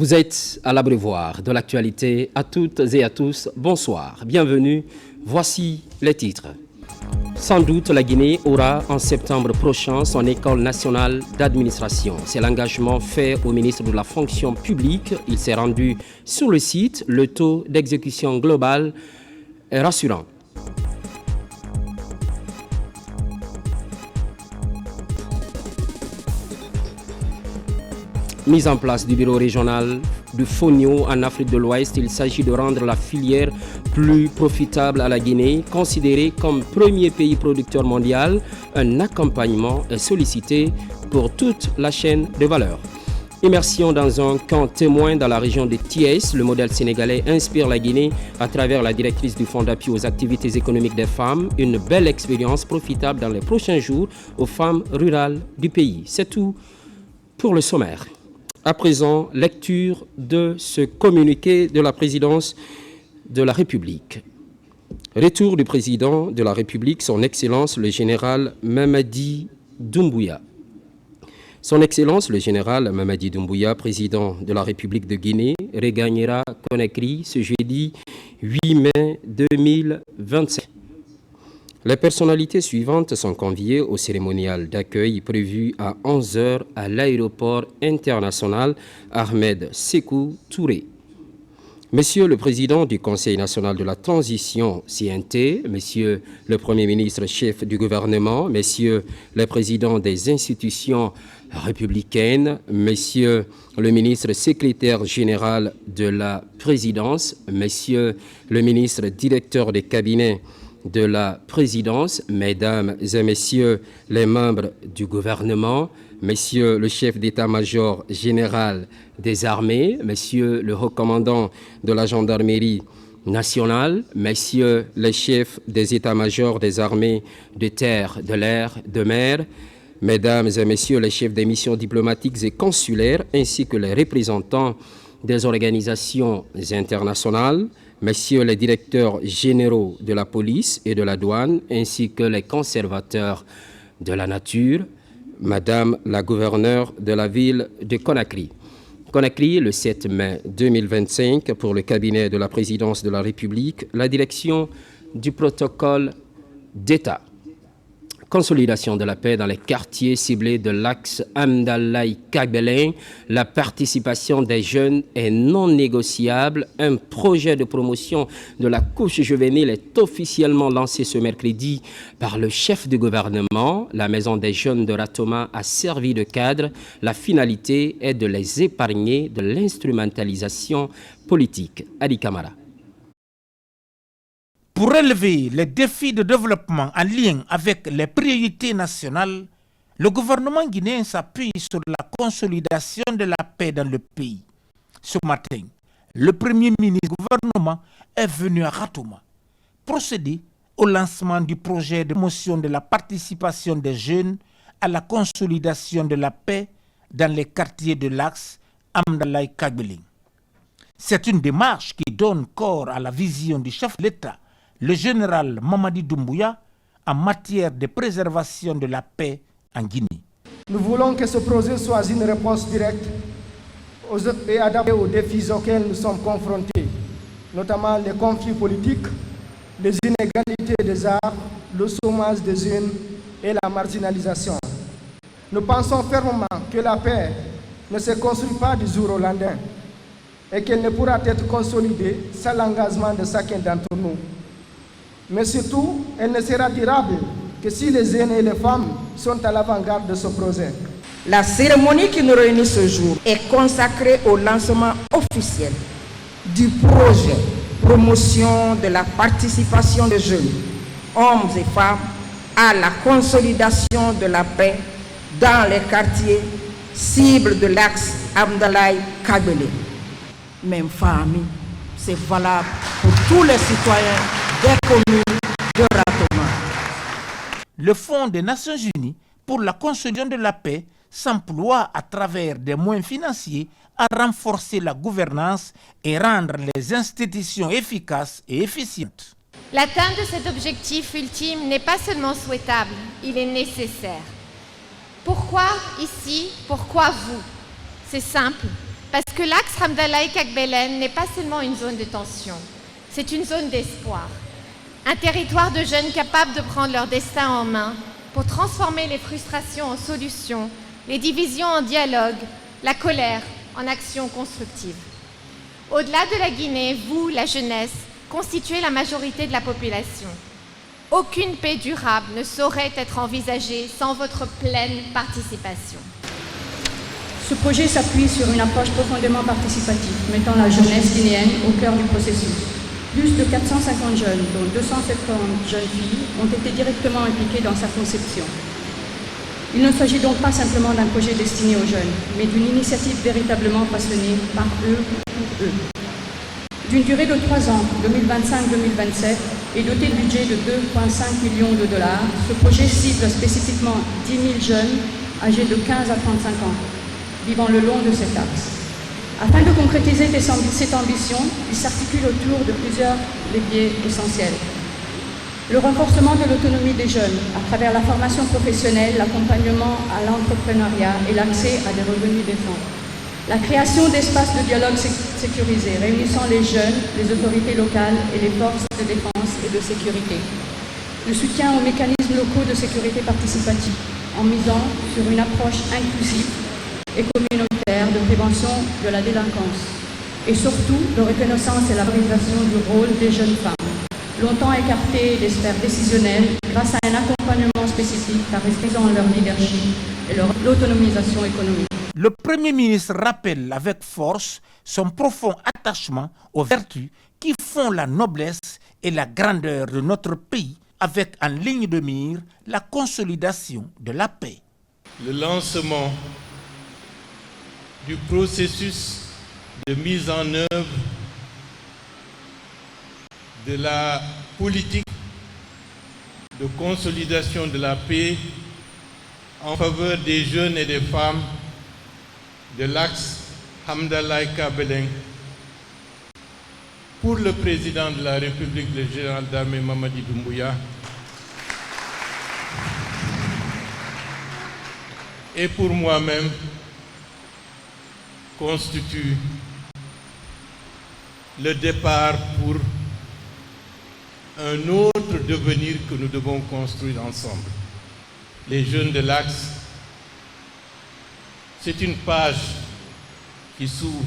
Vous êtes à l'abreuvoir de l'actualité. À toutes et à tous, bonsoir. Bienvenue. Voici les titres. Sans doute, la Guinée aura en septembre prochain son école nationale d'administration. C'est l'engagement fait au ministre de la fonction publique. Il s'est rendu sur le site. Le taux d'exécution global est rassurant. Mise en place du bureau régional du Fonio en Afrique de l'Ouest, il s'agit de rendre la filière plus profitable à la Guinée, considérée comme premier pays producteur mondial. Un accompagnement est sollicité pour toute la chaîne de valeur. Immersion dans un camp témoin dans la région de Thiès, le modèle sénégalais inspire la Guinée à travers la directrice du Fonds d'appui aux activités économiques des femmes. Une belle expérience profitable dans les prochains jours aux femmes rurales du pays. C'est tout pour le sommaire. À présent, lecture de ce communiqué de la présidence de la République. Retour du président de la République, son Excellence le général Mamadi Doumbouya. Son Excellence le général Mamadi Doumbouya, président de la République de Guinée, regagnera Conakry ce jeudi 8 mai 2025. Les personnalités suivantes sont conviées au cérémonial d'accueil prévu à 11h à l'aéroport international Ahmed Sékou Touré. Monsieur le Président du Conseil national de la transition CNT, Monsieur le Premier ministre chef du gouvernement, Messieurs les présidents des institutions républicaines, Monsieur le ministre secrétaire général de la présidence, Monsieur le ministre directeur des cabinets de la présidence, mesdames et messieurs les membres du gouvernement, messieurs le chef d'état-major général des armées, messieurs le haut-commandant de la gendarmerie nationale, messieurs les chefs des états-majors des armées de terre, de l'air, de mer, mesdames et messieurs les chefs des missions diplomatiques et consulaires, ainsi que les représentants des organisations internationales, messieurs les directeurs généraux de la police et de la douane, ainsi que les conservateurs de la nature, madame la gouverneure de la ville de Conakry. Conakry, le 7 mai 2025, pour le cabinet de la présidence de la République, la direction du protocole d'État. Consolidation de la paix dans les quartiers ciblés de l'axe Amdalaï-Kagbelin. La participation des jeunes est non négociable. Un projet de promotion de la couche juvénile est officiellement lancé ce mercredi par le chef du gouvernement. La maison des jeunes de Ratoma a servi de cadre. La finalité est de les épargner de l'instrumentalisation politique. Ali Kamara. Pour relever les défis de développement en lien avec les priorités nationales, le gouvernement guinéen s'appuie sur la consolidation de la paix dans le pays. Ce matin, le premier ministre du gouvernement est venu à Ratoma procéder au lancement du projet de promotion de la participation des jeunes à la consolidation de la paix dans les quartiers de l'axe Amdalaï-Kagbelin. C'est une démarche qui donne corps à la vision du chef de l'État, le général Mamadi Doumbouya, en matière de préservation de la paix en Guinée. Nous voulons que ce projet soit une réponse directe et adaptée aux défis auxquels nous sommes confrontés, notamment les conflits politiques, les inégalités des arts, le chômage des jeunes et la marginalisation. Nous pensons fermement que la paix ne se construit pas du jour au lendemain et qu'elle ne pourra être consolidée sans l'engagement de chacun d'entre nous. Mais surtout, elle ne sera durable que si les jeunes et les femmes sont à l'avant-garde de ce projet. La cérémonie qui nous réunit ce jour est consacrée au lancement officiel du projet promotion de la participation des jeunes, hommes et femmes, à la consolidation de la paix dans les quartiers cibles de l'axe Amdalaï-Kagbelin. Même famille, c'est valable pour tous les citoyens des communes de Ratoma. Le Fonds des Nations Unies pour la consolidation de la paix s'emploie à travers des moyens financiers à renforcer la gouvernance et rendre les institutions efficaces et efficientes. L'atteinte de cet objectif ultime n'est pas seulement souhaitable, il est nécessaire. Pourquoi ici? Pourquoi vous? C'est simple. Parce que l'axe Hamdallah-Kagbelen n'est pas seulement une zone de tension, c'est une zone d'espoir. Un territoire de jeunes capables de prendre leur destin en main pour transformer les frustrations en solutions, les divisions en dialogue, la colère en action constructive. Au-delà de la Guinée, vous, la jeunesse, constituez la majorité de la population. Aucune paix durable ne saurait être envisagée sans votre pleine participation. Ce projet s'appuie sur une approche profondément participative, mettant la jeunesse guinéenne au cœur du processus. Plus de 450 jeunes, dont 270 jeunes filles, ont été directement impliqués dans sa conception. Il ne s'agit donc pas simplement d'un projet destiné aux jeunes, mais d'une initiative véritablement façonnée par eux pour eux. D'une durée de 3 ans, 2025-2027, et doté de budget de 2,5 millions de dollars, ce projet cible spécifiquement 10 000 jeunes âgés de 15 à 35 ans, vivant le long de cet axe. Afin de concrétiser cette ambition, il s'articule autour de plusieurs leviers essentiels. Le renforcement de l'autonomie des jeunes à travers la formation professionnelle, l'accompagnement à l'entrepreneuriat et l'accès à des revenus décents. La création d'espaces de dialogue sécurisés réunissant les jeunes, les autorités locales et les forces de défense et de sécurité. Le soutien aux mécanismes locaux de sécurité participative en misant sur une approche inclusive et communautaire de prévention de la délinquance. Et surtout, de reconnaissance et la valorisation du rôle des jeunes femmes, longtemps écartées des sphères décisionnelles grâce à un accompagnement spécifique favorisant leur leadership et leur autonomisation économique. Le Premier ministre rappelle avec force son profond attachement aux vertus qui font la noblesse et la grandeur de notre pays, avec en ligne de mire la consolidation de la paix. Le lancement du processus de mise en œuvre de la politique de consolidation de la paix en faveur des jeunes et des femmes de l'axe Hamdallah-Kagbelen pour le président de la République, le général d'armée Mamadi Doumbouya, et pour moi-même, constitue le départ pour un autre devenir que nous devons construire ensemble. Les jeunes de l'Axe, c'est une page qui s'ouvre.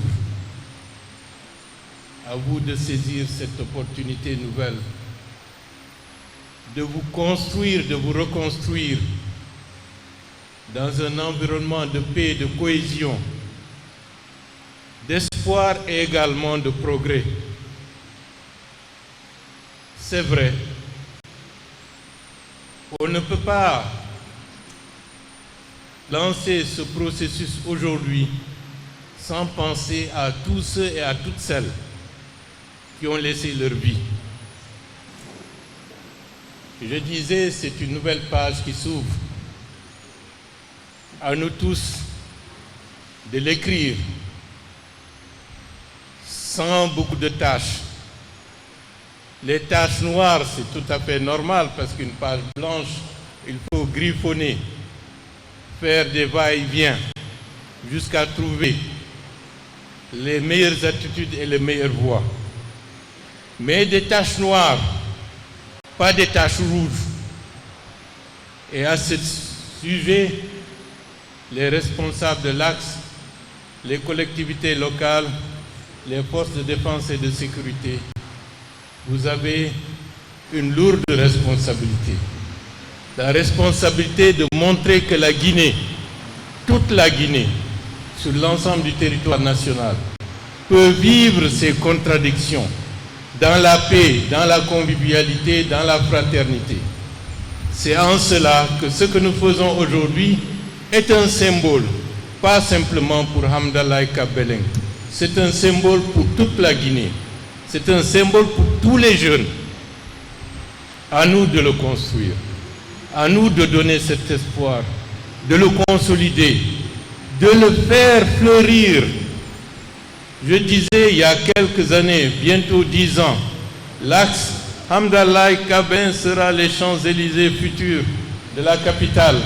À vous de saisir cette opportunité nouvelle, de vous construire, de vous reconstruire dans un environnement de paix, de cohésion, d'espoir et également de progrès. C'est vrai, on ne peut pas lancer ce processus aujourd'hui sans penser à tous ceux et à toutes celles qui ont laissé leur vie. Je disais, c'est une nouvelle page qui s'ouvre. À nous tous de l'écrire sans beaucoup de tâches. Les taches noires, c'est tout à fait normal parce qu'une page blanche, il faut griffonner, faire des va-et-vient jusqu'à trouver les meilleures attitudes et les meilleures voies. Mais des taches noires, pas des taches rouges. Et à ce sujet, les responsables de l'Axe, les collectivités locales, les forces de défense et de sécurité, vous avez une lourde responsabilité. La responsabilité de montrer que la Guinée, toute la Guinée, sur l'ensemble du territoire national, peut vivre ces contradictions dans la paix, dans la convivialité, dans la fraternité. C'est en cela que ce que nous faisons aujourd'hui est un symbole, pas simplement pour Hamdallah-Kagbelen, c'est un symbole pour toute la Guinée, c'est un symbole pour tous les jeunes. À nous de le construire, à nous de donner cet espoir, de le consolider, de le faire fleurir. Je disais il y a quelques années, bientôt 10 ans, l'axe Hamdallah-Kagbelen sera les Champs-Élysées futurs de la capitale.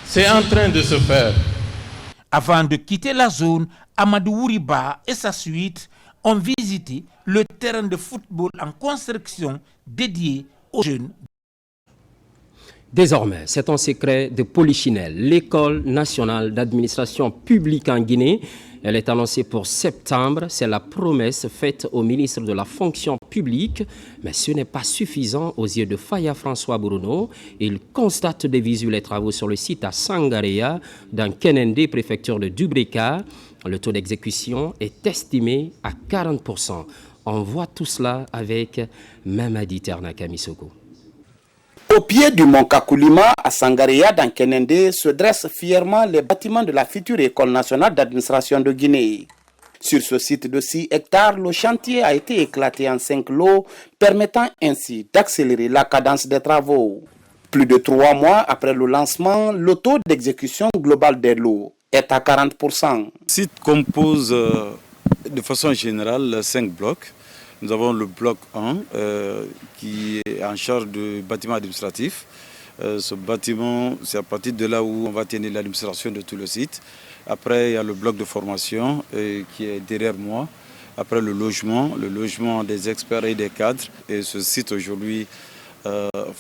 C'est en train de se faire. Avant de quitter la zone, Amadou Ouriba et sa suite ont visité le terrain de football en construction dédié aux jeunes. Désormais, c'est un secret de Polichinelle, l'école nationale d'administration publique en Guinée. Elle est annoncée pour septembre. C'est la promesse faite au ministre de la fonction publique. Mais ce n'est pas suffisant aux yeux de Faya François Bruno. Il constate de visu les travaux sur le site à Sangaréa, dans Kenende, préfecture de Dubreka. Le taux d'exécution est estimé à 40%. On voit tout cela avec Mamadi Terna Kamisoko. Au pied du mont Kakulima, à Sangaréa, dans Kenende, se dressent fièrement les bâtiments de la future École nationale d'administration de Guinée. Sur ce site de 6 hectares, le chantier a été éclaté en 5 lots, permettant ainsi d'accélérer la cadence des travaux. Plus de 3 mois après le lancement, le taux d'exécution global des lots est à 40%. Le site compose de façon générale 5 blocs. Nous avons le bloc 1 qui est en charge du bâtiment administratif. Ce bâtiment, c'est à partir de là où on va tenir l'administration de tout le site. Après, il y a le bloc de formation qui est derrière moi. Après, le logement des experts et des cadres. Et ce site aujourd'hui,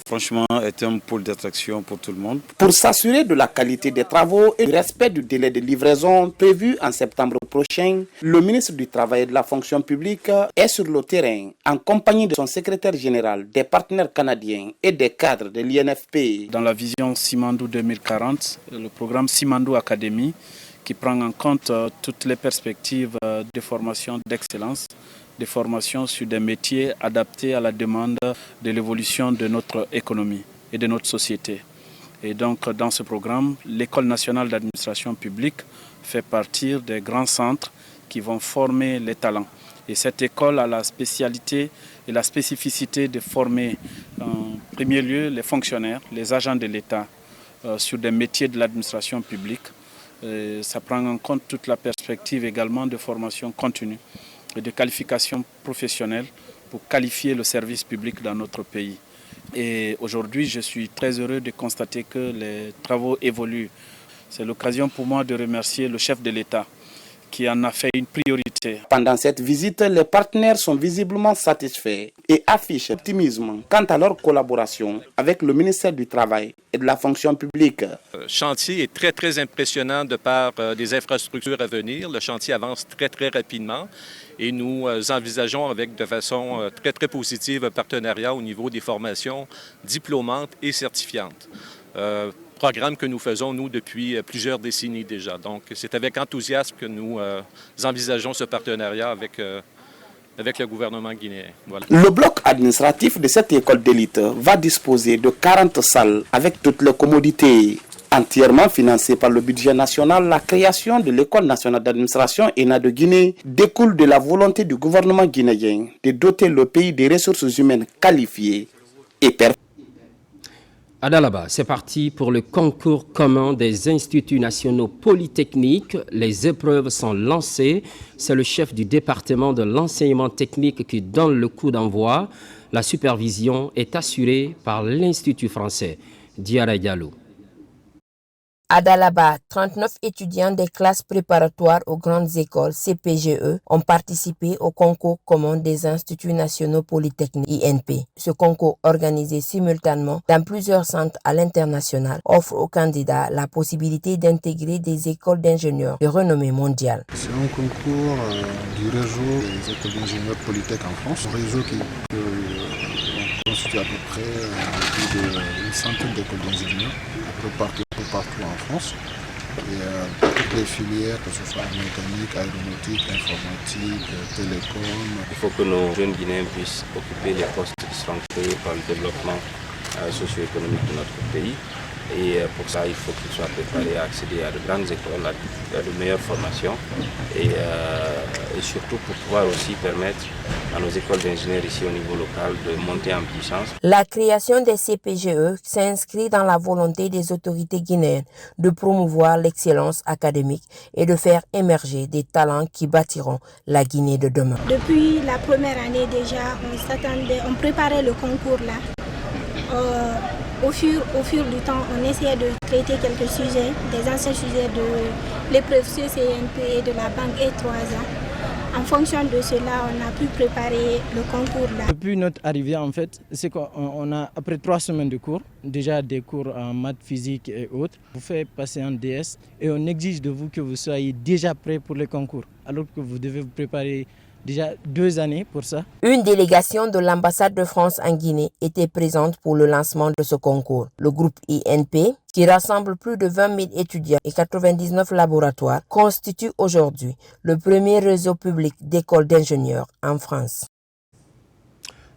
franchement, est un pôle d'attraction pour tout le monde. Pour s'assurer de la qualité des travaux et du respect du délai de livraison prévu en septembre prochain, le ministre du Travail et de la fonction publique est sur le terrain en compagnie de son secrétaire général, des partenaires canadiens et des cadres de l'INFP. Dans la vision Simandou 2040, le programme Simandou Academy qui prend en compte toutes les perspectives de formation d'excellence, des formations sur des métiers adaptés à la demande de l'évolution de notre économie et de notre société. Et donc dans ce programme, l'École nationale d'administration publique fait partie des grands centres qui vont former les talents. Et cette école a la spécialité et la spécificité de former en premier lieu les fonctionnaires, les agents de l'État sur des métiers de l'administration publique. Ça prend en compte toute la perspective également de formation continue et de qualification professionnelle pour qualifier le service public dans notre pays. Et aujourd'hui, je suis très heureux de constater que les travaux évoluent. C'est l'occasion pour moi de remercier le chef de l'État qui en a fait une priorité. Pendant cette visite, les partenaires sont visiblement satisfaits et affichent optimisme quant à leur collaboration avec le ministère du Travail et de la fonction publique. Le chantier est très impressionnant de par des infrastructures à venir. Le chantier avance très rapidement et nous envisageons avec de façon très positive un partenariat au niveau des formations diplômantes et certifiantes. Programme que nous faisons, nous, depuis plusieurs décennies déjà. Donc, c'est avec enthousiasme que nous envisageons ce partenariat avec le gouvernement guinéen. Voilà. Le bloc administratif de cette école d'élite va disposer de 40 salles avec toutes les commodités. Entièrement financée par le budget national, la création de l'École nationale d'administration ENA de Guinée découle de la volonté du gouvernement guinéen de doter le pays des ressources humaines qualifiées et performantes. À Dalaba, c'est parti pour le concours commun des instituts nationaux polytechniques. Les épreuves sont lancées. C'est le chef du département de l'enseignement technique qui donne le coup d'envoi. La supervision est assurée par l'Institut français. Diara Diallo. À Dalaba, 39 étudiants des classes préparatoires aux grandes écoles CPGE ont participé au concours commun des instituts nationaux polytechniques INP. Ce concours, organisé simultanément dans plusieurs centres à l'international, offre aux candidats la possibilité d'intégrer des écoles d'ingénieurs de renommée mondiale. C'est un concours du réseau des écoles d'ingénieurs polytechniques en France, un réseau qui constitue à peu près plus d'une centaine d'écoles d'ingénieurs un peu partout en France. Et toutes les filières, que ce soit mécanique, aéronautique, informatique, télécom. Il faut que nos jeunes Guinéens puissent occuper les postes qui seront créés par le développement socio-économique de notre pays. Et pour ça, il faut qu'ils soient préparés à accéder à de grandes écoles, à de meilleures formations et surtout pour pouvoir aussi permettre à nos écoles d'ingénieurs ici au niveau local de monter en puissance. La création des CPGE s'inscrit dans la volonté des autorités guinéennes de promouvoir l'excellence académique et de faire émerger des talents qui bâtiront la Guinée de demain. Depuis la première année déjà, on préparait le concours là. Au fur du temps, on essayait de traiter quelques sujets, des anciens sujets les professeurs CNP et de la banque est 3 ans. En fonction de cela, on a pu préparer le concours là. Depuis notre arrivée, en fait, c'est quoi? On a, après 3 semaines de cours, déjà des cours en maths, physique et autres, vous faites passer en DS et on exige de vous que vous soyez déjà prêt pour les concours, alors que vous devez vous préparer déjà 2 années pour ça. Une délégation de l'ambassade de France en Guinée était présente pour le lancement de ce concours. Le groupe INP, qui rassemble plus de 20 000 étudiants et 99 laboratoires, constitue aujourd'hui le premier réseau public d'écoles d'ingénieurs en France.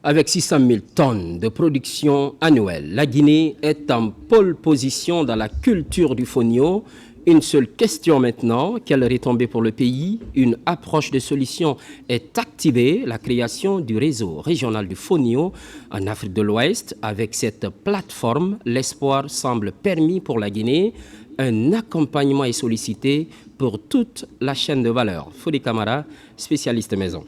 Avec 600 000 tonnes de production annuelle, la Guinée est en pole position dans la culture du fonio. Une seule question maintenant, quelle retombée pour le pays? Une approche de solution est activée, la création du réseau régional du fonio en Afrique de l'Ouest. Avec cette plateforme, l'espoir semble permis pour la Guinée. Un accompagnement est sollicité pour toute la chaîne de valeur. Fodi Camara, spécialiste maison.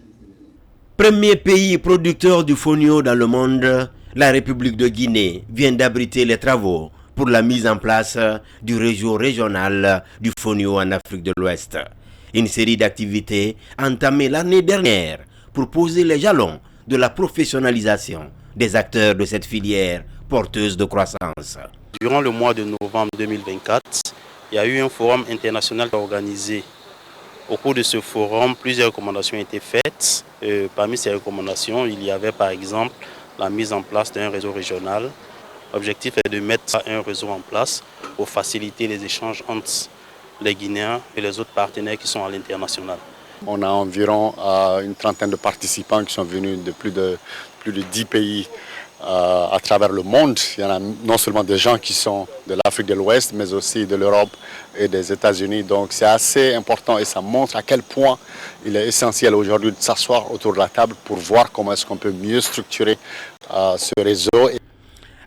Premier pays producteur du fonio dans le monde, la République de Guinée vient d'abriter les travaux pour la mise en place du réseau régional du fonio en Afrique de l'Ouest. Une série d'activités entamées l'année dernière pour poser les jalons de la professionnalisation des acteurs de cette filière porteuse de croissance. Durant le mois de novembre 2024, il y a eu un forum international organisé. Au cours de ce forum, plusieurs recommandations ont été faites. Parmi ces recommandations, il y avait par exemple la mise en place d'un réseau régional. L'objectif est de mettre un réseau en place pour faciliter les échanges entre les Guinéens et les autres partenaires qui sont à l'international. On a environ une trentaine de participants qui sont venus de plus de 10 pays à travers le monde. Il y en a non seulement des gens qui sont de l'Afrique de l'Ouest, mais aussi de l'Europe et des États-Unis. Donc c'est assez important et ça montre à quel point il est essentiel aujourd'hui de s'asseoir autour de la table pour voir comment est-ce qu'on peut mieux structurer ce réseau.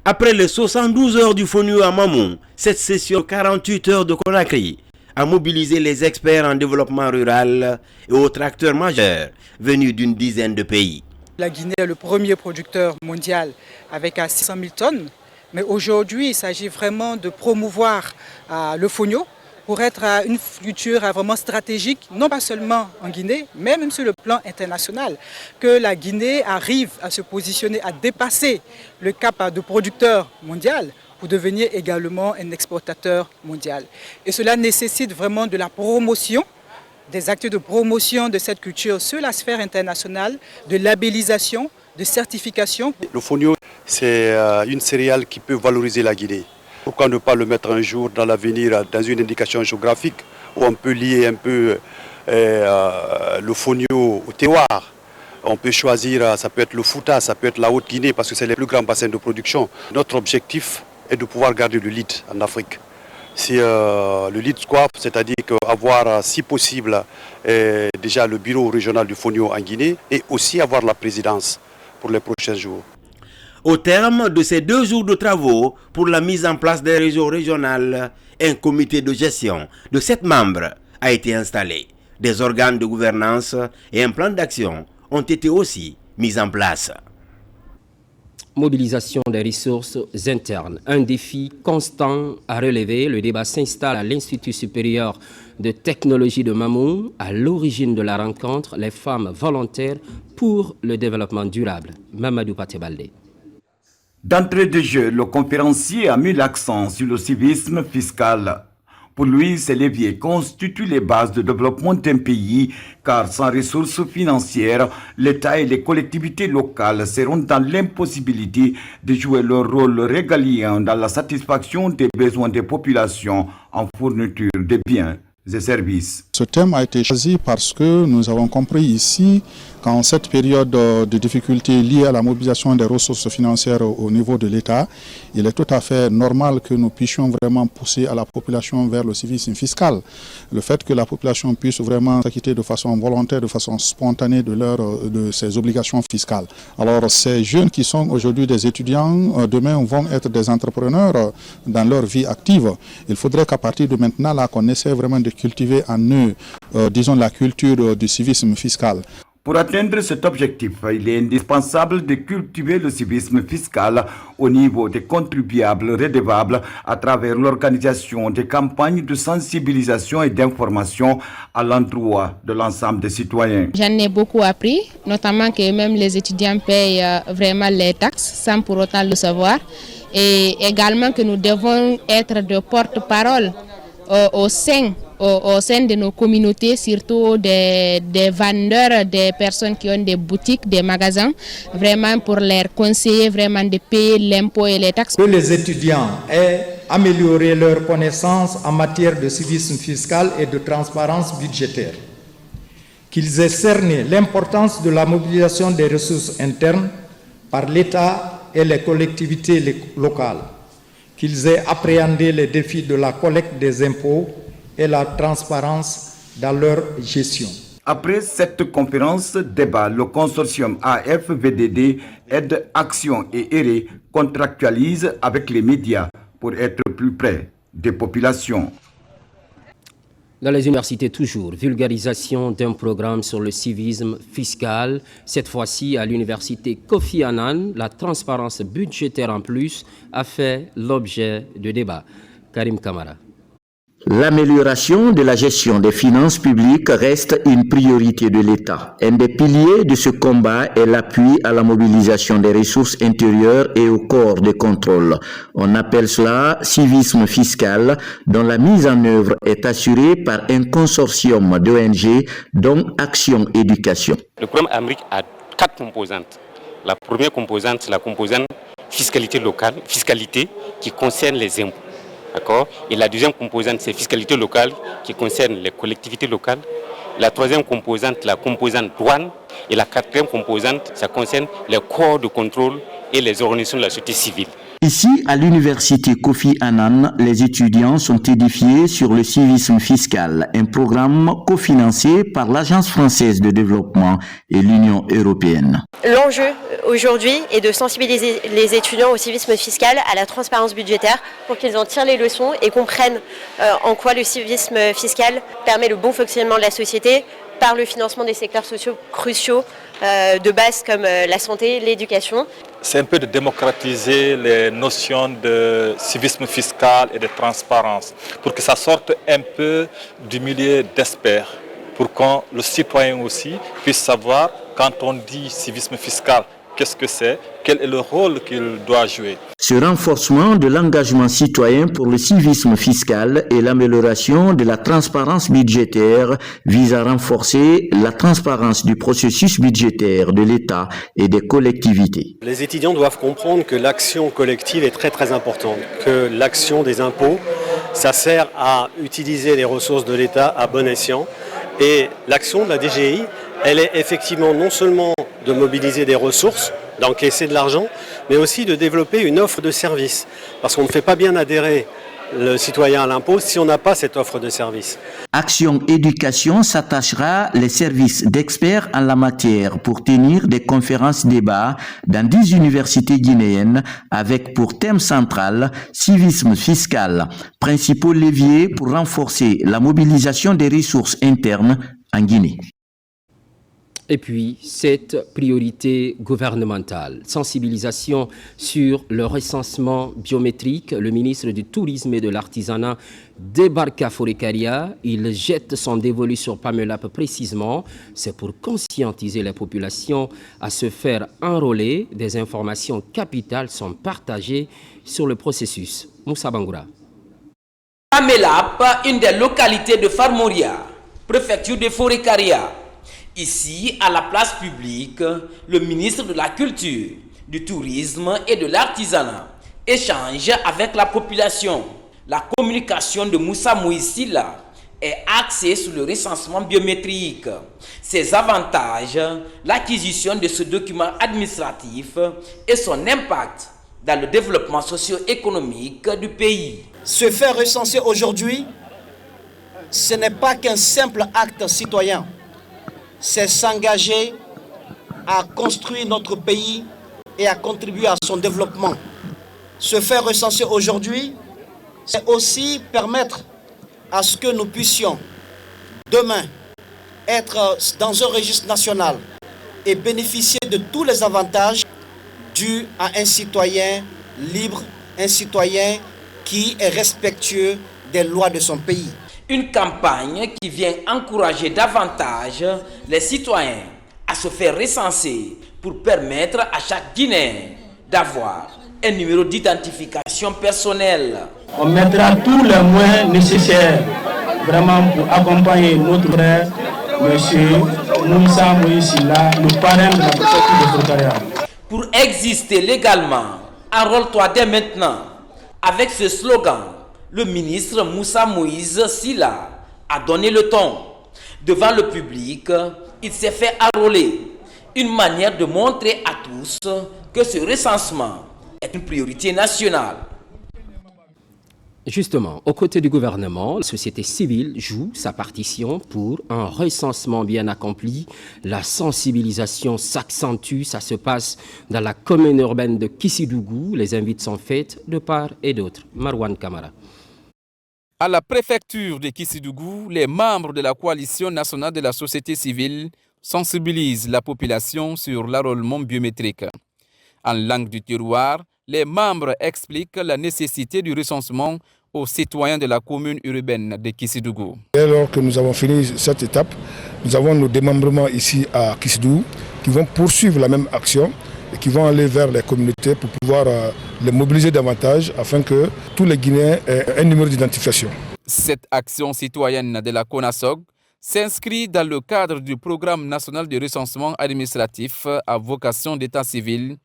Après les 72 heures du fonio à Mamou, cette session 48 heures de Conakry a mobilisé les experts en développement rural et autres acteurs majeurs venus d'une dizaine de pays. La Guinée est le premier producteur mondial avec 600 000 tonnes, mais aujourd'hui il s'agit vraiment de promouvoir le fonio pour être une future vraiment stratégique, non pas seulement en Guinée, mais même sur le plan international, que la Guinée arrive à se positionner, à dépasser le cap de producteur mondial pour devenir également un exportateur mondial. Et cela nécessite vraiment de la promotion, des actes de promotion de cette culture sur la sphère internationale, de labellisation, de certification. Le fonio, c'est une céréale qui peut valoriser la Guinée. Pourquoi ne pas le mettre un jour dans l'avenir dans une indication géographique où on peut lier un peu le fonio au terroir. On peut choisir, ça peut être le Fouta, ça peut être la Haute-Guinée parce que c'est les plus grands bassins de production. Notre objectif est de pouvoir garder le lead en Afrique. C'est le lead squad, c'est-à-dire avoir si possible déjà le bureau régional du fonio en Guinée et aussi avoir la présidence pour les prochains jours. Au terme de ces 2 jours de travaux pour la mise en place des réseaux régionaux, un comité de gestion de 7 membres a été installé. Des organes de gouvernance et un plan d'action ont été aussi mis en place. Mobilisation des ressources internes, un défi constant à relever. Le débat s'installe à l'Institut supérieur de technologie de Mamou. À l'origine de la rencontre, les femmes volontaires pour le développement durable. Mamadou Patebalde. D'entrée de jeu, le conférencier a mis l'accent sur le civisme fiscal. Pour lui, ces leviers constituent les bases de développement d'un pays, car sans ressources financières, l'État et les collectivités locales seront dans l'impossibilité de jouer leur rôle régalien dans la satisfaction des besoins des populations en fourniture de biens et services. Ce thème a été choisi parce que nous avons compris ici qu'en cette période de difficultés liées à la mobilisation des ressources financières au niveau de l'État, il est tout à fait normal que nous puissions vraiment pousser à la population vers le civisme fiscal. Le fait que la population puisse vraiment s'acquitter de façon volontaire, de façon spontanée de ses obligations fiscales. Alors ces jeunes qui sont aujourd'hui des étudiants, demain vont être des entrepreneurs dans leur vie active. Il faudrait qu'à partir de maintenant, là, qu'on essaie vraiment de cultiver en eux, disons, la culture du civisme fiscal. Pour atteindre cet objectif, il est indispensable de cultiver le civisme fiscal au niveau des contribuables redevables à travers l'organisation des campagnes de sensibilisation et d'information à l'endroit de l'ensemble des citoyens. J'en ai beaucoup appris, notamment que même les étudiants payent vraiment les taxes sans pour autant le savoir. Et également que nous devons être de porte-parole au sein de nos communautés, surtout des vendeurs, des personnes qui ont des boutiques, des magasins, vraiment pour leur conseiller vraiment de payer l'impôt et les taxes. Que les étudiants aient amélioré leurs connaissances en matière de civisme fiscal et de transparence budgétaire. Qu'ils aient cerné l'importance de la mobilisation des ressources internes par l'État et les collectivités locales. Qu'ils aient appréhendé les défis de la collecte des impôts et la transparence dans leur gestion. Après cette conférence débat, le consortium AFVDD, Aide, Action et ERE contractualise avec les médias pour être plus près des populations. Dans les universités toujours, vulgarisation d'un programme sur le civisme fiscal. Cette fois-ci, à l'université Kofi Annan, la transparence budgétaire en plus a fait l'objet de débats. Karim Kamara. L'amélioration de la gestion des finances publiques reste une priorité de l'État. Un des piliers de ce combat est l'appui à la mobilisation des ressources intérieures et au corps de contrôle. On appelle cela civisme fiscal, dont la mise en œuvre est assurée par un consortium d'ONG, dont Action Éducation. Le programme Amérique a 4 composantes. La première composante, c'est la composante fiscalité locale, fiscalité qui concerne les impôts. D'accord. Et la deuxième composante, c'est fiscalité locale qui concerne les collectivités locales. La troisième composante, la composante douane. Et la quatrième composante, ça concerne les corps de contrôle et les organisations de la société civile. Ici, à l'université Kofi Annan, les étudiants sont édifiés sur le civisme fiscal, un programme cofinancé par l'Agence française de développement et l'Union européenne. L'enjeu aujourd'hui est de sensibiliser les étudiants au civisme fiscal, à la transparence budgétaire, pour qu'ils en tirent les leçons et comprennent en quoi le civisme fiscal permet le bon fonctionnement de la société par le financement des secteurs sociaux cruciaux de base comme la santé, l'éducation. C'est un peu de démocratiser les notions de civisme fiscal et de transparence pour que ça sorte un peu du milieu d'experts, pour que le citoyen aussi puisse savoir quand on dit civisme fiscal, qu'est-ce que c'est, quel est le rôle qu'il doit jouer. Ce renforcement de l'engagement citoyen pour le civisme fiscal et l'amélioration de la transparence budgétaire vise à renforcer la transparence du processus budgétaire de l'État et des collectivités. Les étudiants doivent comprendre que l'action collective est très très importante, que l'action des impôts, ça sert à utiliser les ressources de l'État à bon escient, et l'action de la DGI, elle est effectivement non seulement de mobiliser des ressources, d'encaisser de l'argent, mais aussi de développer une offre de service. Parce qu'on ne fait pas bien adhérer le citoyen à l'impôt si on n'a pas cette offre de service. Action Éducation s'attachera les services d'experts en la matière pour tenir des conférences-débats dans 10 universités guinéennes avec pour thème central civisme fiscal, principaux leviers pour renforcer la mobilisation des ressources internes en Guinée. Et puis, cette priorité gouvernementale, sensibilisation sur le recensement biométrique. Le ministre du Tourisme et de l'Artisanat débarque à Forécaria. Il jette son dévolu sur Pamelap précisément. C'est pour conscientiser les populations à se faire enrôler. Des informations capitales sont partagées sur le processus. Moussa Bangoura. Pamelap, une des localités de Farmoria, préfecture de Forécaria. Ici, à la place publique, le ministre de la Culture, du Tourisme et de l'Artisanat échange avec la population. La communication de Moussa Mouissila est axée sur le recensement biométrique. Ses avantages, l'acquisition de ce document administratif et son impact dans le développement socio-économique du pays. Se faire recenser aujourd'hui, ce n'est pas qu'un simple acte citoyen. C'est s'engager à construire notre pays et à contribuer à son développement. Se faire recenser aujourd'hui, c'est aussi permettre à ce que nous puissions demain être dans un registre national et bénéficier de tous les avantages dus à un citoyen libre, un citoyen qui est respectueux des lois de son pays. Une campagne qui vient encourager davantage les citoyens à se faire recenser pour permettre à chaque Guinéen d'avoir un numéro d'identification personnelle. On mettra tous les moyens nécessaires vraiment pour accompagner notre frère, M. Moussa Moïsila, le parrain de la préfecture de Forcaria. Pour exister légalement, enrôle-toi dès maintenant. Avec ce slogan, le ministre Moussa Moïse Sila a donné le ton. Devant le public, il s'est fait enrôler. Une manière de montrer à tous que ce recensement est une priorité nationale. Justement, aux côtés du gouvernement, la société civile joue sa partition pour un recensement bien accompli. La sensibilisation s'accentue, ça se passe dans la commune urbaine de Kissidougou. Les invités sont faits de part et d'autre. Marwan Kamara. À la préfecture de Kissidougou, les membres de la coalition nationale de la société civile sensibilisent la population sur l'enrôlement biométrique. En langue du terroir, les membres expliquent la nécessité du recensement aux citoyens de la commune urbaine de Kissidougou. Dès lors que nous avons fini cette étape, nous avons nos démembrements ici à Kissidougou qui vont poursuivre la même action et qui vont aller vers les communautés pour pouvoir les mobiliser davantage afin que tous les Guinéens aient un numéro d'identification. Cette action citoyenne de la CONASOG s'inscrit dans le cadre du programme national de recensement administratif à vocation d'état civil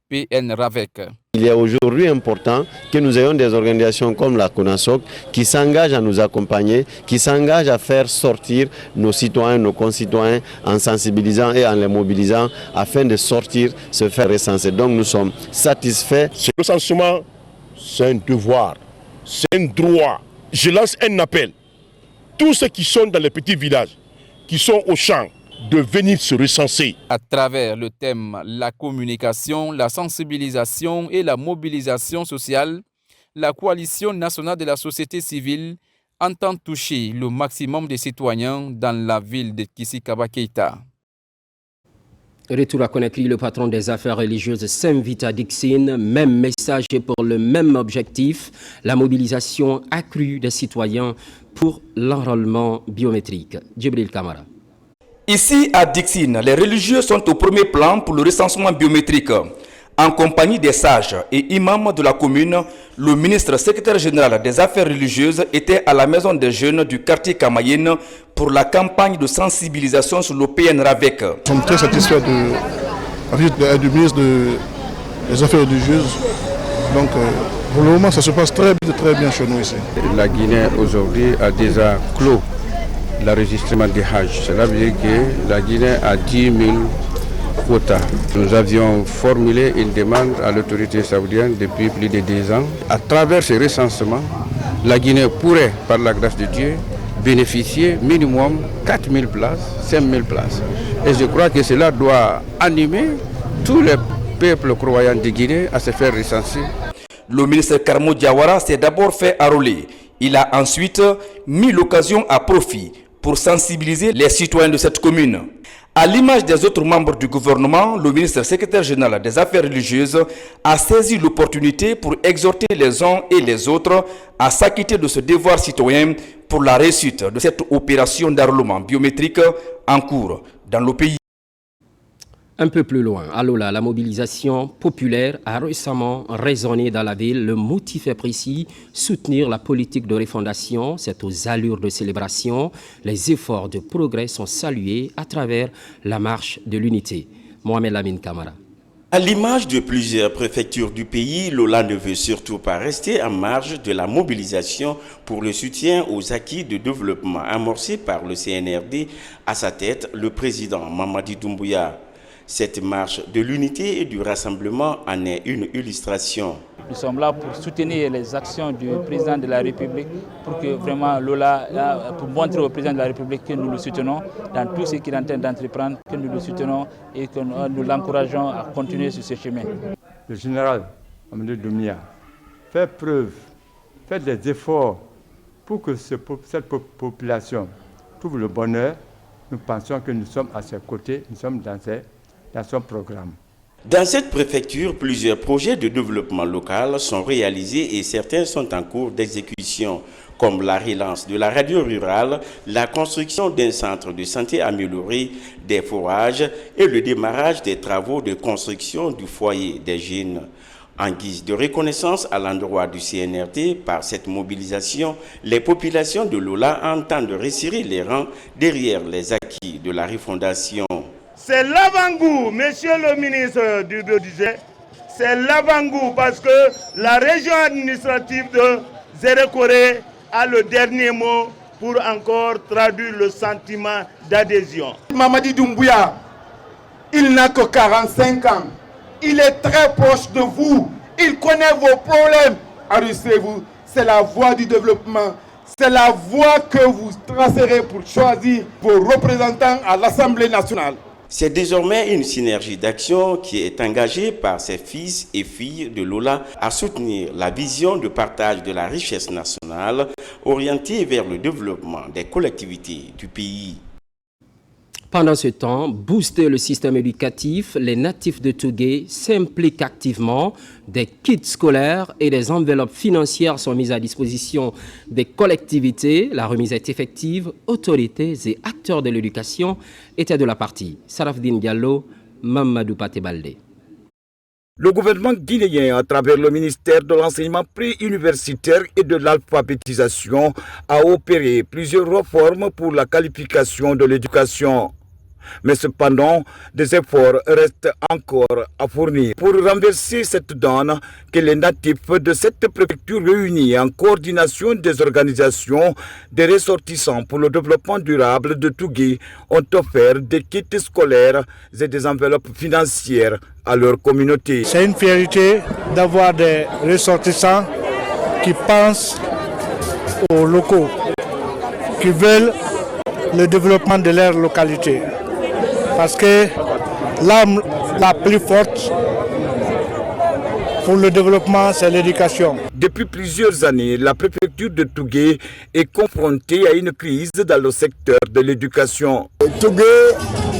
PN-RAVEC. Il est aujourd'hui important que nous ayons des organisations comme la CONASOG qui s'engagent à nous accompagner, qui s'engagent à faire sortir nos citoyens, nos concitoyens en sensibilisant et en les mobilisant afin de sortir, se faire recenser. Donc nous sommes satisfaits. Ce recensement, c'est un devoir, c'est un droit. Je lance un appel. Tous ceux qui sont dans les petits villages, qui sont au champ, de venir se recenser. À travers le thème la communication, la sensibilisation et la mobilisation sociale, la coalition nationale de la société civile entend toucher le maximum de citoyens dans la ville de Kissi-Kaba Keita. Retour à Conakry, le patron des affaires religieuses Saint-Vita Dixine, même message et pour le même objectif, la mobilisation accrue des citoyens pour l'enrôlement biométrique. Djibril Kamara. Ici, à Dixine, les religieux sont au premier plan pour le recensement biométrique. En compagnie des sages et imams de la commune, le ministre secrétaire général des affaires religieuses était à la maison des jeunes du quartier Kamayenne pour la campagne de sensibilisation sur le PN-RAVEC. Nous sommes très satisfaits du ministre des affaires religieuses. Donc, pour le moment, ça se passe très bien chez nous ici. La Guinée aujourd'hui a déjà clos l'enregistrement des Hajj. Cela veut dire que la Guinée a 10 000 quotas. Nous avions formulé une demande à l'autorité saoudienne depuis plus de 2 ans. À travers ce recensement, la Guinée pourrait, par la grâce de Dieu, bénéficier minimum 4 000 places, 5 000 places. Et je crois que cela doit animer tous les peuples croyants de Guinée à se faire recenser. Le ministre Karmo Diawara s'est d'abord fait enrôler. Il a ensuite mis l'occasion à profit pour sensibiliser les citoyens de cette commune. À l'image des autres membres du gouvernement, le ministre secrétaire général des affaires religieuses a saisi l'opportunité pour exhorter les uns et les autres à s'acquitter de ce devoir citoyen pour la réussite de cette opération d'enrôlement biométrique en cours dans le pays. Un peu plus loin, à Lola, la mobilisation populaire a récemment résonné dans la ville. Le motif est précis, soutenir la politique de refondation. C'est aux allures de célébration. Les efforts de progrès sont salués à travers la marche de l'unité. Mohamed Lamine Kamara. À l'image de plusieurs préfectures du pays, Lola ne veut surtout pas rester en marge de la mobilisation pour le soutien aux acquis de développement amorcés par le CNRD. À sa tête, le président Mamadi Doumbouya. Cette marche de l'unité et du rassemblement en est une illustration. Nous sommes là pour soutenir les actions du président de la République, pour que vraiment Lola, pour montrer au président de la République que nous le soutenons dans tout ce qu'il est en train d'entreprendre, que nous le soutenons et que nous l'encourageons à continuer sur ce chemin. Le général Amadou Doumia fait preuve, fait des efforts pour que cette population trouve le bonheur. Nous pensons que nous sommes à ses côtés, nous sommes dans ses dans son programme. Dans cette préfecture, plusieurs projets de développement local sont réalisés et certains sont en cours d'exécution, comme la relance de la radio rurale, la construction d'un centre de santé amélioré, des forages et le démarrage des travaux de construction du foyer des jeunes. En guise de reconnaissance à l'endroit du CNRD par cette mobilisation, les populations de Lola entendent resserrer les rangs derrière les acquis de la refondation. C'est l'avant-goût, monsieur le ministre du budget, c'est l'avant-goût parce que la région administrative de Zérekoré a le dernier mot pour encore traduire le sentiment d'adhésion. Mamadi Doumbouya, il n'a que 45 ans. Il est très proche de vous. Il connaît vos problèmes. Enregistrez-vous. C'est la voie du développement. C'est la voie que vous tracerez pour choisir vos représentants à l'Assemblée nationale. C'est désormais une synergie d'action qui est engagée par ces fils et filles de Lola à soutenir la vision de partage de la richesse nationale orientée vers le développement des collectivités du pays. Pendant ce temps, booster le système éducatif, les natifs de Tougué s'impliquent activement. Des kits scolaires et des enveloppes financières sont mises à disposition des collectivités. La remise est effective. Autorités et acteurs de l'éducation étaient de la partie. Sarafdine Diallo, Mamadou Paté-Baldé. Le gouvernement guinéen, à travers le ministère de l'enseignement préuniversitaire et de l'alphabétisation, a opéré plusieurs réformes pour la qualification de l'éducation. Mais cependant, des efforts restent encore à fournir pour renverser cette donne que les natifs de cette préfecture réunis en coordination des organisations des ressortissants pour le développement durable de Tougué ont offert des kits scolaires et des enveloppes financières à leur communauté. C'est une fierté d'avoir des ressortissants qui pensent aux locaux, qui veulent le développement de leur localité. Parce que l'arme la plus forte pour le développement, c'est l'éducation. Depuis plusieurs années, la préfecture de Tougué est confrontée à une crise dans le secteur de l'éducation. Tougué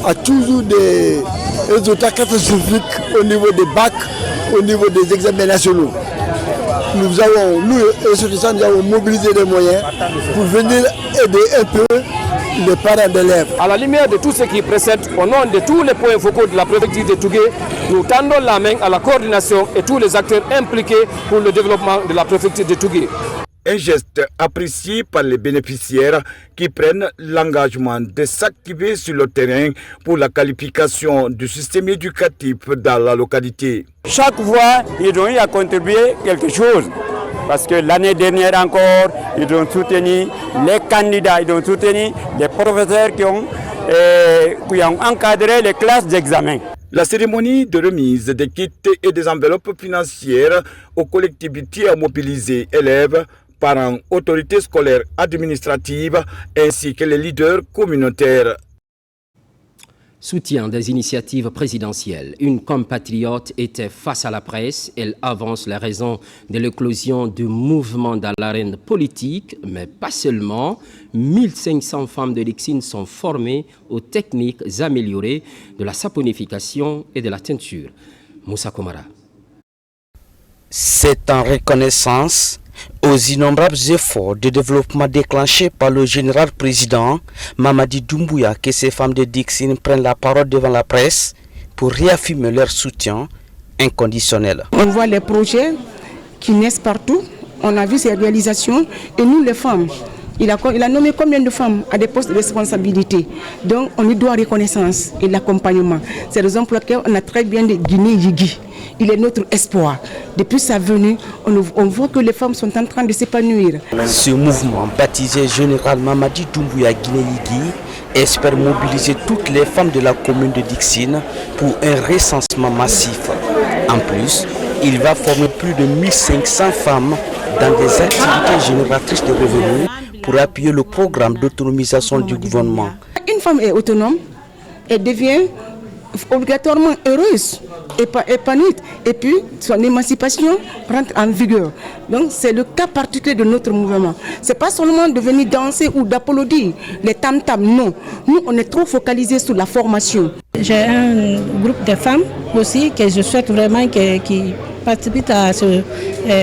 a toujours des résultats catastrophiques au niveau des bacs, au niveau des examens nationaux. Nous, les avons mobilisé des moyens pour venir aider un peu les parents d'élèves. À la lumière de tout ce qui précède, au nom de tous les points focaux de la préfecture de Tougué, nous tendons la main à la coordination et tous les acteurs impliqués pour le développement de la préfecture de Tougué. Un geste apprécié par les bénéficiaires qui prennent l'engagement de s'activer sur le terrain pour la qualification du système éducatif dans la localité. Chaque fois, ils ont eu à contribuer quelque chose. Parce que l'année dernière encore, ils ont soutenu les candidats, ils ont soutenu les professeurs qui ont encadré les classes d'examen. La cérémonie de remise des kits et des enveloppes financières aux collectivités a mobilisé élèves, parents, autorités scolaires, administratives ainsi que les leaders communautaires. Soutien des initiatives présidentielles. Une compatriote était face à la presse. Elle avance les raisons de l'éclosion du mouvement dans l'arène politique, mais pas seulement. 1500 femmes de Dixine sont formées aux techniques améliorées de la saponification et de la teinture. Moussa Komara. C'est en reconnaissance aux innombrables efforts de développement déclenchés par le général président Mamadi Doumbouya que ces femmes de Dixine prennent la parole devant la presse pour réaffirmer leur soutien inconditionnel. On voit les projets qui naissent partout, on a vu ces réalisations et nous les femmes, il a nommé combien de femmes à des postes de responsabilité. Donc on lui doit reconnaissance et l'accompagnement. C'est la raison pour laquelle on a très bien de Guinée Yigi. Il est notre espoir. Depuis sa venue, on voit que les femmes sont en train de s'épanouir. Ce mouvement, baptisé Général Mamadi Doumbouya Guinée Yigi, espère mobiliser toutes les femmes de la commune de Dixine pour un recensement massif. En plus, il va former plus de 1500 femmes dans des activités génératrices de revenus pour appuyer le programme d'autonomisation du gouvernement. Une femme est autonome, elle devient obligatoirement heureuse, épanouie, et puis son émancipation rentre en vigueur. Donc c'est le cas particulier de notre mouvement. Ce n'est pas seulement de venir danser ou d'applaudir les tam-tams, non. Nous, on est trop focalisés sur la formation. J'ai un groupe de femmes aussi que je souhaite vraiment qui participent à cette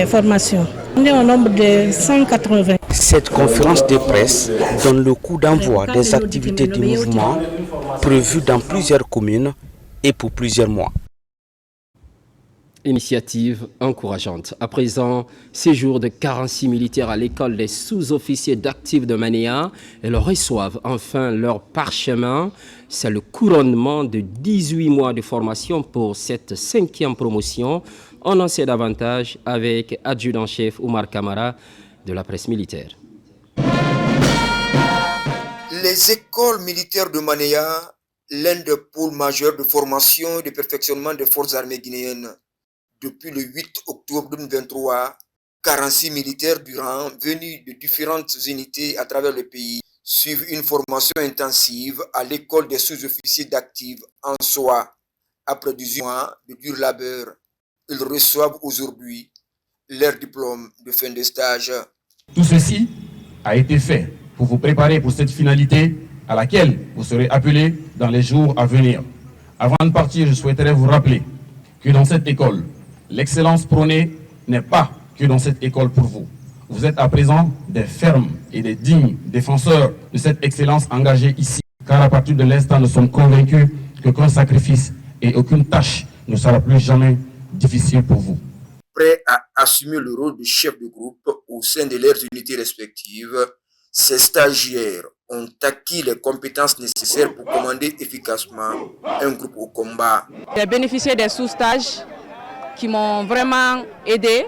formation. On est au nombre de 180. Cette conférence de presse donne le coup d'envoi des activités du mouvement prévues dans plusieurs communes et pour plusieurs mois. Initiative encourageante. À présent, séjour de 46 militaires à l'école des sous-officiers d'actifs de Manéa. Ils reçoivent enfin leur parchemin. C'est le couronnement de 18 mois de formation pour cette 5e promotion. On en sait davantage avec adjudant-chef Oumar Kamara de la presse militaire. Les écoles militaires de Manéa, l'un des pôles majeurs de formation et de perfectionnement des forces armées guinéennes. Depuis le 8 octobre 2023, 46 militaires du rang venus de différentes unités à travers le pays suivent une formation intensive à l'école des sous-officiers d'actifs en soi. Après 18 mois de dur labeur, ils reçoivent aujourd'hui leur diplôme de fin de stage. Tout ceci a été fait pour vous préparer pour cette finalité à laquelle vous serez appelés dans les jours à venir. Avant de partir, je souhaiterais vous rappeler que dans cette école, l'excellence prônée n'est pas que dans cette école pour vous. Vous êtes à présent des fermes et des dignes défenseurs de cette excellence engagée ici. Car à partir de l'instant, nous sommes convaincus qu'aucun sacrifice et aucune tâche ne sera plus jamais difficile pour vous. Prêts à assumer le rôle de chef de groupe au sein de leurs unités respectives, ces stagiaires ont acquis les compétences nécessaires pour commander efficacement un groupe au combat. J'ai bénéficié des sous-stages qui m'ont vraiment aidé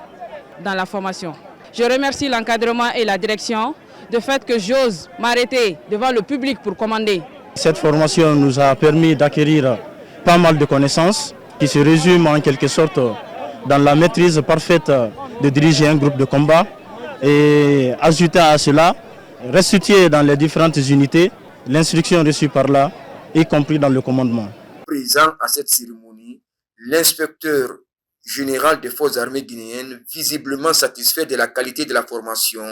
dans la formation. Je remercie l'encadrement et la direction du fait que j'ose m'arrêter devant le public pour commander. Cette formation nous a permis d'acquérir pas mal de connaissances qui se résument en quelque sorte dans la maîtrise parfaite de diriger un groupe de combat et ajouter à cela, restituer dans les différentes unités l'instruction reçue par là, y compris dans le commandement. Présent à cette cérémonie, l'inspecteur général des forces armées guinéennes, visiblement satisfait de la qualité de la formation,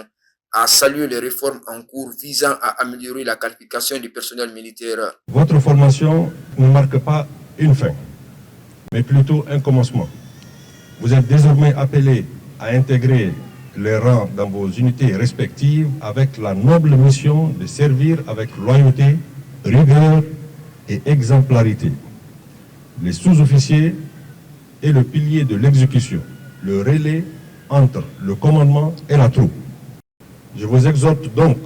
a salué les réformes en cours visant à améliorer la qualification du personnel militaire. Votre formation ne marque pas une fin, mais plutôt un commencement. Vous êtes désormais appelés à intégrer les rangs dans vos unités respectives avec la noble mission de servir avec loyauté, rigueur et exemplarité. Les sous-officiers est le pilier de l'exécution, le relais entre le commandement et la troupe. Je vous exhorte donc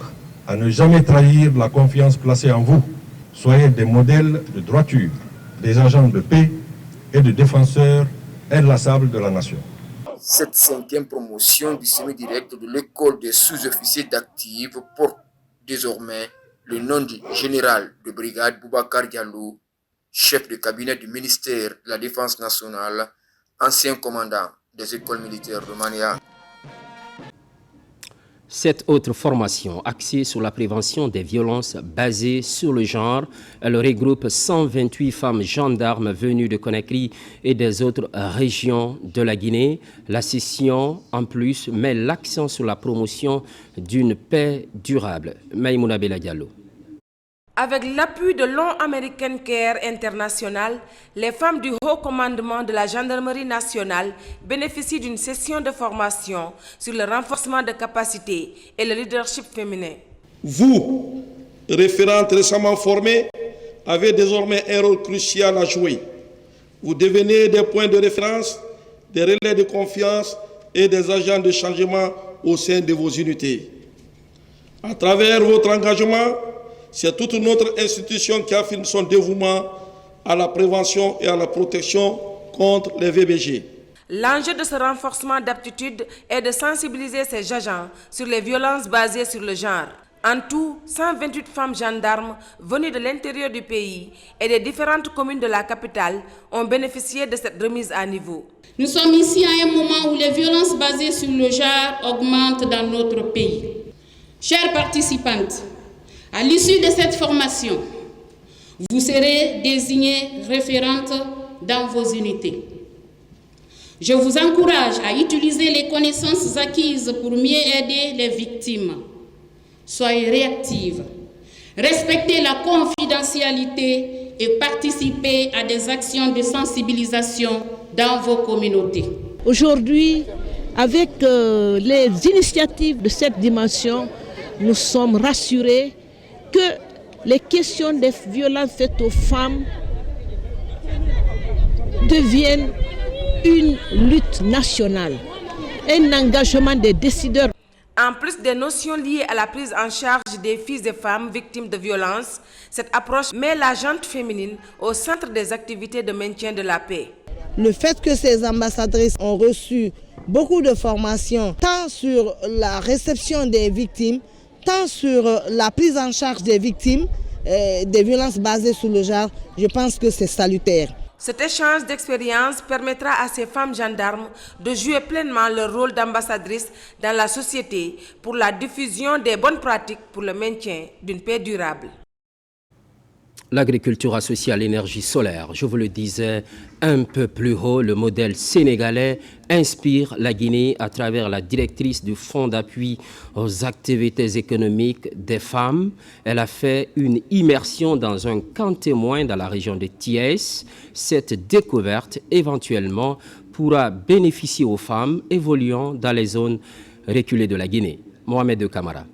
à ne jamais trahir la confiance placée en vous. Soyez des modèles de droiture, des agents de paix et de défenseurs inlassables de la nation. Cette 5e promotion du semi-direct de l'école des sous-officiers d'actifs porte désormais le nom du général de brigade Boubacar Diallo, chef de cabinet du ministère de la Défense nationale, ancien commandant des écoles militaires de Manéa. Cette autre formation, axée sur la prévention des violences basées sur le genre, elle regroupe 128 femmes gendarmes venues de Conakry et des autres régions de la Guinée. La session, en plus, met l'accent sur la promotion d'une paix durable. Maïmouna Bella Diallo. Avec l'appui de Long American Care International, les femmes du haut commandement de la gendarmerie nationale bénéficient d'une session de formation sur le renforcement de capacités et le leadership féminin. Vous, référentes récemment formées, avez désormais un rôle crucial à jouer. Vous devenez des points de référence, des relais de confiance et des agents de changement au sein de vos unités. À travers votre engagement, c'est toute notre institution qui affirme son dévouement à la prévention et à la protection contre les VBG. L'enjeu de ce renforcement d'aptitude est de sensibiliser ces agents sur les violences basées sur le genre. En tout, 128 femmes gendarmes venues de l'intérieur du pays et des différentes communes de la capitale ont bénéficié de cette remise à niveau. Nous sommes ici à un moment où les violences basées sur le genre augmentent dans notre pays. Chères participantes, à l'issue de cette formation, Vous serez désignée référente dans vos unités. Je vous encourage à utiliser les connaissances acquises pour mieux aider les victimes. Soyez réactive, respectez la confidentialité et participez à des actions de sensibilisation dans vos communautés. Aujourd'hui, avec les initiatives de cette dimension, nous sommes rassurés que les questions des violences faites aux femmes deviennent une lutte nationale, un engagement des décideurs. En plus des notions liées à la prise en charge des filles et femmes victimes de violences, cette approche met la gente féminine au centre des activités de maintien de la paix. Le fait que ces ambassadrices ont reçu beaucoup de formations, tant sur la réception des victimes, tant sur la prise en charge des victimes des violences basées sur le genre, je pense que c'est salutaire. Cet échange d'expériences permettra à ces femmes gendarmes de jouer pleinement leur rôle d'ambassadrices dans la société pour la diffusion des bonnes pratiques pour le maintien d'une paix durable. L'agriculture associée à l'énergie solaire, je vous le disais un peu plus haut, le modèle sénégalais inspire la Guinée à travers la directrice du Fonds d'appui aux activités économiques des femmes. Elle a fait une immersion dans un camp témoin dans la région de Thiès. Cette découverte, éventuellement, pourra bénéficier aux femmes évoluant dans les zones reculées de la Guinée. Mohamed Kamara.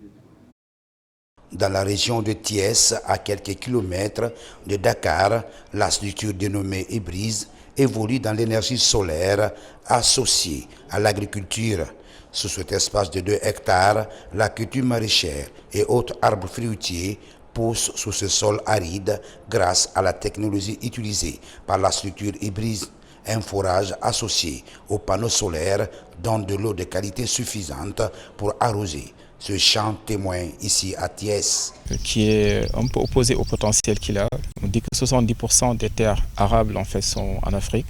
Dans la région de Thiès, à quelques kilomètres de Dakar, la structure dénommée Ibris évolue dans l'énergie solaire associée à l'agriculture. Sur cet espace de 2 hectares, la culture maraîchère et autres arbres fruitiers poussent sur ce sol aride grâce à la technologie utilisée par la structure Ibris. Un forage associé aux panneaux solaires donne de l'eau de qualité suffisante pour arroser ce champ témoin ici à Thiès. Qui est un peu opposé au potentiel qu'il a. On dit que 70% des terres arables en fait sont en Afrique.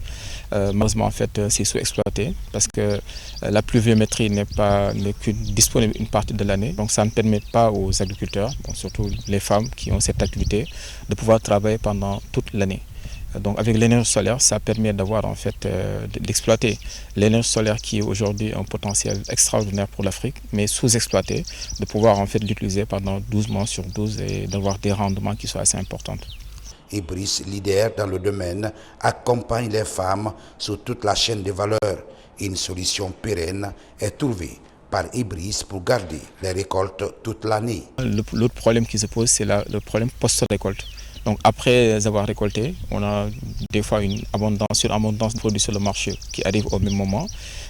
Malheureusement en fait c'est sous-exploité parce que la pluviométrie n'est que disponible une partie de l'année. Donc ça ne permet pas aux agriculteurs, surtout les femmes qui ont cette activité, de pouvoir travailler pendant toute l'année. Donc avec l'énergie solaire, ça permet d'avoir en fait d'exploiter l'énergie solaire qui est aujourd'hui un potentiel extraordinaire pour l'Afrique, mais sous-exploité, de pouvoir en fait l'utiliser pendant 12 mois sur 12 et d'avoir des rendements qui soient assez importants. Ibris, leader dans le domaine, accompagne les femmes sur toute la chaîne de valeur. Une solution pérenne est trouvée par Ibris pour garder les récoltes toute l'année. L'autre problème qui se pose, c'est le problème post-récolte. Donc après avoir récolté, on a des fois une surabondance de produits sur le marché qui arrive au même moment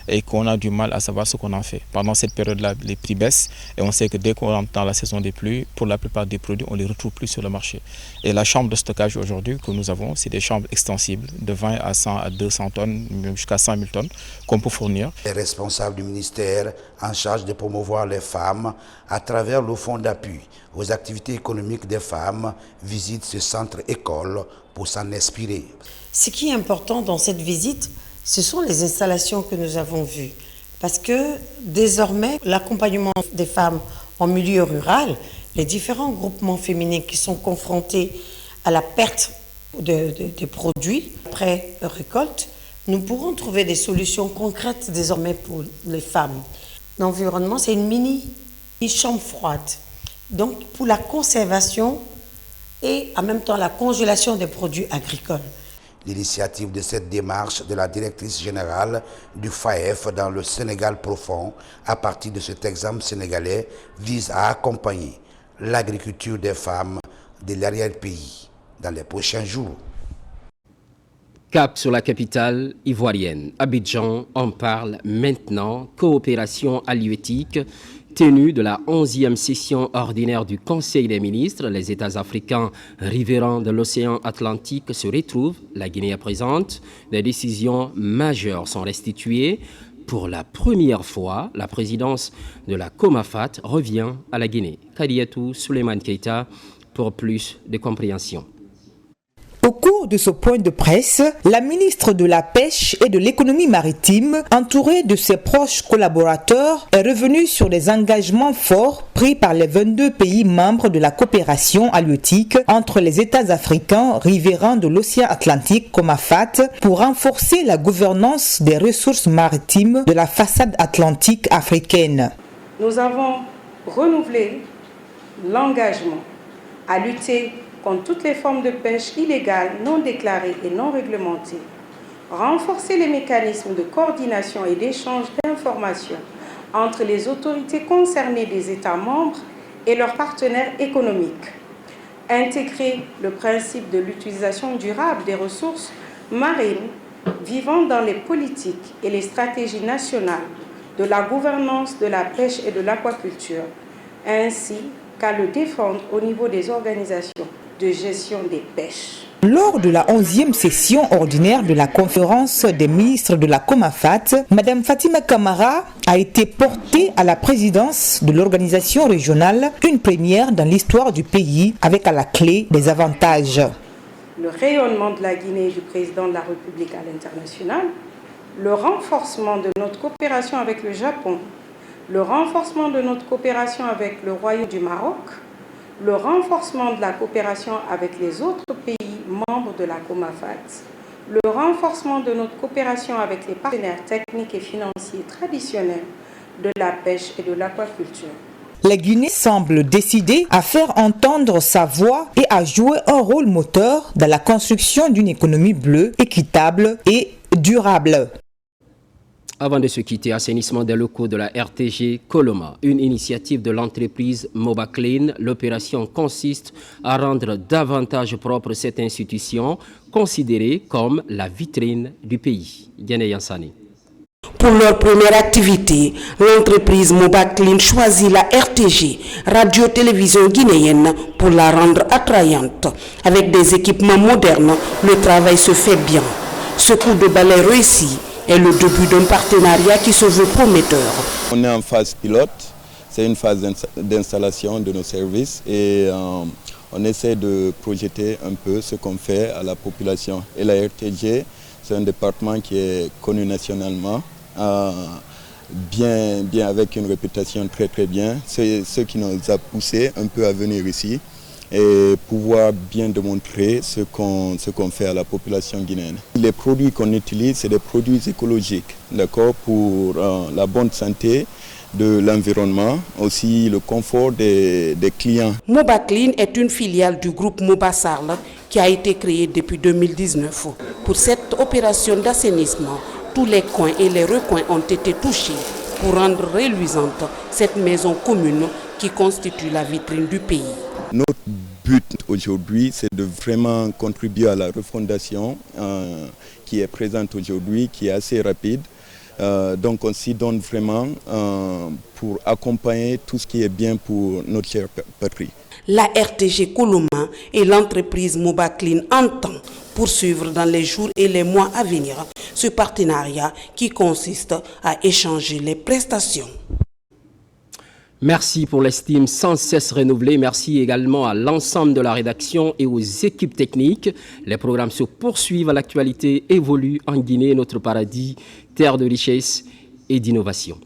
et qu'on a du mal à savoir ce qu'on en fait. Pendant cette période-là, les prix baissent et on sait que dès qu'on rentre dans la saison des pluies, pour la plupart des produits, on ne les retrouve plus sur le marché. Et la chambre de stockage aujourd'hui que nous avons, c'est des chambres extensibles de 20 à 100 à 200 tonnes, même jusqu'à 100 000 tonnes qu'on peut fournir. Les responsables du ministère en charge de promouvoir les femmes à travers le fonds d'appui aux activités économiques des femmes visitent ce centre-école pour s'en inspirer. Ce qui est important dans cette visite, ce sont les installations que nous avons vues. Parce que désormais, l'accompagnement des femmes en milieu rural, les différents groupements féminins qui sont confrontés à la perte de produits après récolte, nous pourrons trouver des solutions concrètes désormais pour les femmes. L'environnement, c'est une mini-chambre froide. Donc, pour la conservation et en même temps la congélation des produits agricoles. L'initiative de cette démarche de la directrice générale du FAEF dans le Sénégal profond, à partir de cet exemple sénégalais, vise à accompagner l'agriculture des femmes de l'arrière-pays dans les prochains jours. Cap sur la capitale ivoirienne, Abidjan, on parle maintenant coopération halieutique. Tenue de la 11e session ordinaire du Conseil des ministres, les États africains riverains de l'océan Atlantique se retrouvent. La Guinée est présente. Des décisions majeures sont restituées. Pour la première fois, la présidence de la COMAFAT revient à la Guinée. Kadiatou Souleymane Keita pour plus de compréhension. Au cours de ce point de presse, la ministre de la Pêche et de l'économie maritime, entourée de ses proches collaborateurs, est revenue sur les engagements forts pris par les 22 pays membres de la coopération halieutique entre les États africains riverains de l'océan Atlantique, COMAFAT, pour renforcer la gouvernance des ressources maritimes de la façade atlantique africaine. Nous avons renouvelé l'engagement à lutter contre toutes les formes de pêche illégale, non déclarée et non réglementée, renforcer les mécanismes de coordination et d'échange d'informations entre les autorités concernées des États membres et leurs partenaires économiques, intégrer le principe de l'utilisation durable des ressources marines vivant dans les politiques et les stratégies nationales de la gouvernance de la pêche et de l'aquaculture, ainsi qu'à le défendre au niveau des organisations de gestion des pêches. Lors de la 11e session ordinaire de la conférence des ministres de la COMAFAT, Mme Fatima Camara a été portée à la présidence de l'organisation régionale, une première dans l'histoire du pays, avec à la clé des avantages. Le rayonnement de la Guinée et du président de la République à l'international, le renforcement de notre coopération avec le Japon, le renforcement de notre coopération avec le Royaume du Maroc, le renforcement de la coopération avec les autres pays membres de la COMAFAT, le renforcement de notre coopération avec les partenaires techniques et financiers traditionnels de la pêche et de l'aquaculture. La Guinée semble décidée à faire entendre sa voix et à jouer un rôle moteur dans la construction d'une économie bleue, équitable et durable. Avant de se quitter, assainissement des locaux de la RTG Coloma, une initiative de l'entreprise Mobaclean. L'opération consiste à rendre davantage propre cette institution, considérée comme la vitrine du pays. Diane Yansani. Pour leur première activité, l'entreprise Mobaclean choisit la RTG, radio-télévision guinéenne, pour la rendre attrayante. Avec des équipements modernes, le travail se fait bien. Ce coup de balai réussi est le début d'un partenariat qui se veut prometteur. On est en phase pilote, c'est une phase d'installation de nos services et on essaie de projeter un peu ce qu'on fait à la population. Et la RTG, c'est un département qui est connu nationalement, bien avec une réputation très bien. C'est ce qui nous a poussé un peu à venir ici et pouvoir bien démontrer ce qu'on fait à la population guinéenne. Les produits qu'on utilise, c'est des produits écologiques, d'accord, pour la bonne santé de l'environnement, aussi le confort des clients. Mobaclean est une filiale du groupe Mobasarl qui a été créée depuis 2019. Pour cette opération d'assainissement, tous les coins et les recoins ont été touchés pour rendre reluisante cette maison commune qui constitue la vitrine du pays. Notre but aujourd'hui, c'est de vraiment contribuer à la refondation qui est présente aujourd'hui, qui est assez rapide. Donc on s'y donne vraiment pour accompagner tout ce qui est bien pour notre chère patrie. La RTG Coloma et l'entreprise Mobaclean entend poursuivre dans les jours et les mois à venir ce partenariat qui consiste à échanger les prestations. Merci pour l'estime sans cesse renouvelée. Merci également à l'ensemble de la rédaction et aux équipes techniques. Les programmes se poursuivent, l'actualité évolue en Guinée, notre paradis, terre de richesse et d'innovation.